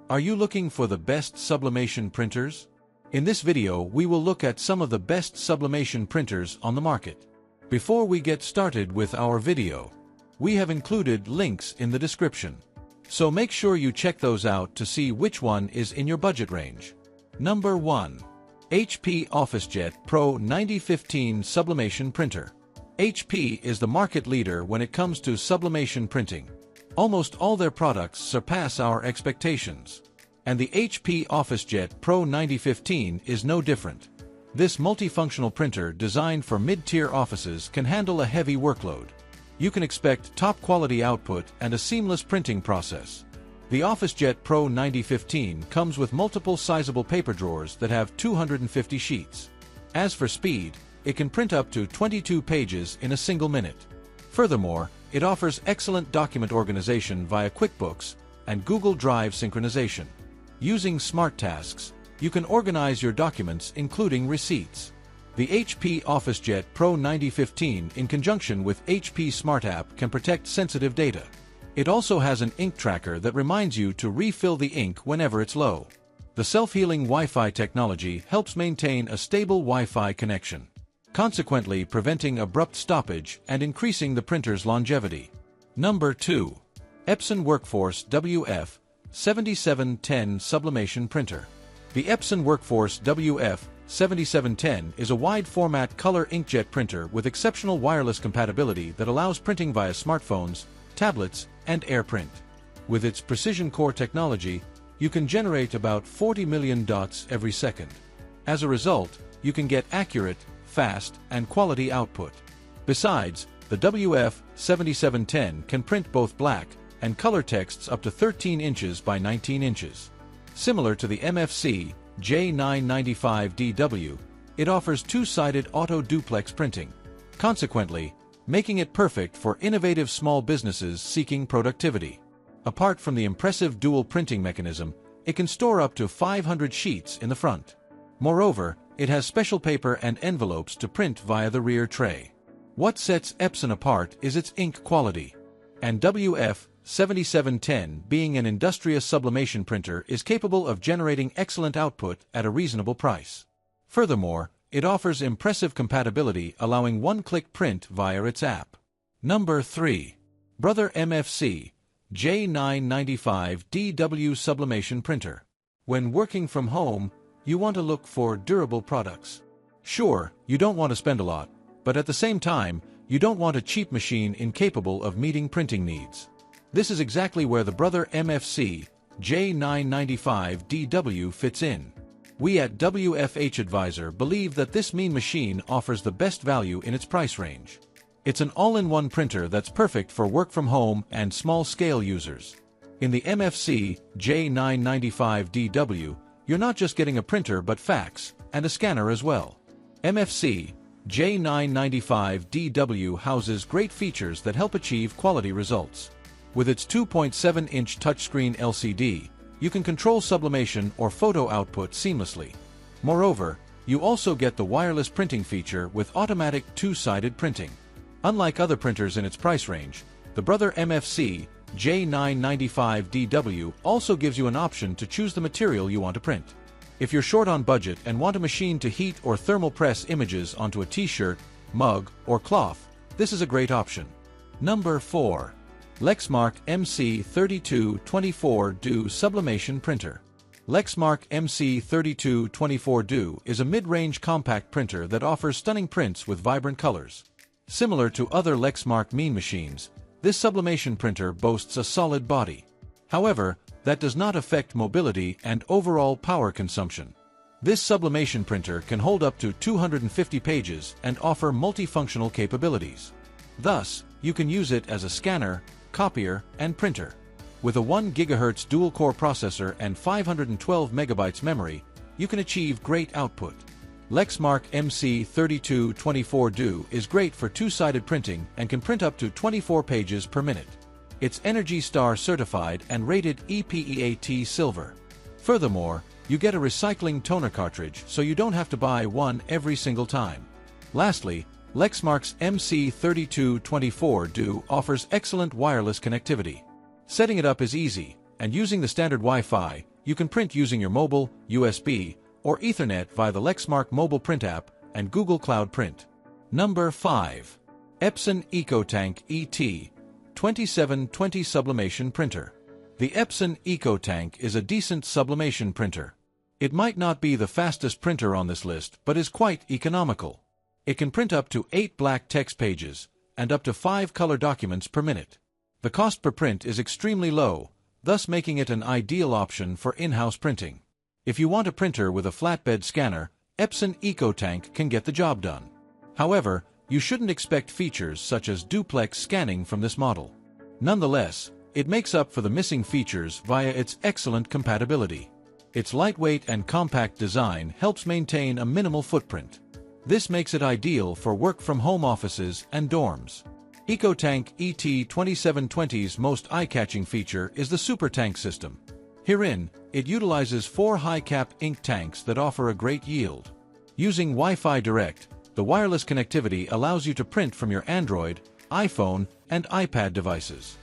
Are you looking for the best sublimation printers? In this video, we will look at some of the best sublimation printers on the market. Before we get started with our video, we have included links in the description. So make sure you check those out to see which one is in your budget range. Number 1. HP OfficeJet Pro 9015 Sublimation Printer. HP is the market leader when it comes to sublimation printing. Almost all their products surpass our expectations. And the HP OfficeJet Pro 9015 is no different. This multifunctional printer designed for mid-tier offices can handle a heavy workload. You can expect top-quality output and a seamless printing process. The OfficeJet Pro 9015 comes with multiple sizable paper drawers that have 250 sheets. As for speed, it can print up to 22 pages in a single minute. Furthermore, it offers excellent document organization via QuickBooks and Google Drive synchronization. Using Smart Tasks, you can organize your documents including receipts. The HP OfficeJet Pro 9015 in conjunction with HP Smart App can protect sensitive data. It also has an ink tracker that reminds you to refill the ink whenever it's low. The self-healing Wi-Fi technology helps maintain a stable Wi-Fi connection, consequently preventing abrupt stoppage and increasing the printer's longevity. Number 2. Epson Workforce WF7710 Sublimation Printer. The Epson Workforce WF7710 is a wide-format color inkjet printer with exceptional wireless compatibility that allows printing via smartphones, tablets, and AirPrint. With its precision core technology, you can generate about 40 million dots every second. As a result, you can get accurate, fast, and quality output. Besides, the WF7710 can print both black and color texts up to 13 inches by 19 inches. Similar to the MFC J995DW, it offers two-sided auto-duplex printing, consequently, making it perfect for innovative small businesses seeking productivity. Apart from the impressive dual printing mechanism, it can store up to 500 sheets in the front. Moreover, it has special paper and envelopes to print via the rear tray. What sets Epson apart is its ink quality. And WF7710, being an industrious sublimation printer, is capable of generating excellent output at a reasonable price. Furthermore, it offers impressive compatibility, allowing one-click print via its app. Number 3. Brother MFC J995DW Sublimation Printer. When working from home, you want to look for durable products. Sure, you don't want to spend a lot, but at the same time, you don't want a cheap machine incapable of meeting printing needs. This is exactly where the Brother MFC J995DW fits in. We at WFH Advisor believe that this mean machine offers the best value in its price range. It's an all-in-one printer that's perfect for work from home and small-scale users. In the MFC J995DW, you're not just getting a printer but fax and a scanner as well. MFC J995DW houses great features that help achieve quality results. With its 2.7-inch touchscreen LCD, you can control sublimation or photo output seamlessly. Moreover, you also get the wireless printing feature with automatic two-sided printing. Unlike other printers in its price range, the Brother MFC J995DW also gives you an option to choose the material you want to print. If you're short on budget and want a machine to heat or thermal press images onto a t-shirt, mug, or cloth, this is a great option. Number 4. Lexmark MC3224D Sublimation Printer. Lexmark MC3224D is a mid-range compact printer that offers stunning prints with vibrant colors. Similar to other Lexmark mean machines, this sublimation printer boasts a solid body. However, that does not affect mobility and overall power consumption. This sublimation printer can hold up to 250 pages and offer multifunctional capabilities. Thus, you can use it as a scanner, copier, and printer. With a 1 GHz dual-core processor and 512 MB memory, you can achieve great output. Lexmark MC3224D is great for two-sided printing and can print up to 24 pages per minute. It's Energy Star certified and rated EPEAT Silver. Furthermore, you get a recycling toner cartridge so you don't have to buy one every single time. Lastly, Lexmark's MC3224D offers excellent wireless connectivity. Setting it up is easy, and using the standard Wi-Fi, You can print using your mobile, USB, or Ethernet via the Lexmark mobile print app and Google Cloud Print. Number 5. Epson EcoTank ET2720 Sublimation Printer. The Epson EcoTank is a decent sublimation printer. It might not be the fastest printer on this list, but is quite economical. It can print up to 8 black text pages and up to 5 color documents per minute. The cost per print is extremely low, thus making it an ideal option for in-house printing. If you want a printer with a flatbed scanner, Epson EcoTank can get the job done. However, you shouldn't expect features such as duplex scanning from this model. Nonetheless, it makes up for the missing features via its excellent compatibility. Its lightweight and compact design helps maintain a minimal footprint. This makes it ideal for work-from-home offices and dorms. EcoTank ET2720's most eye-catching feature is the Super Tank system. Herein, it utilizes 4 high-cap ink tanks that offer a great yield. Using Wi-Fi Direct, the wireless connectivity allows you to print from your Android, iPhone, and iPad devices.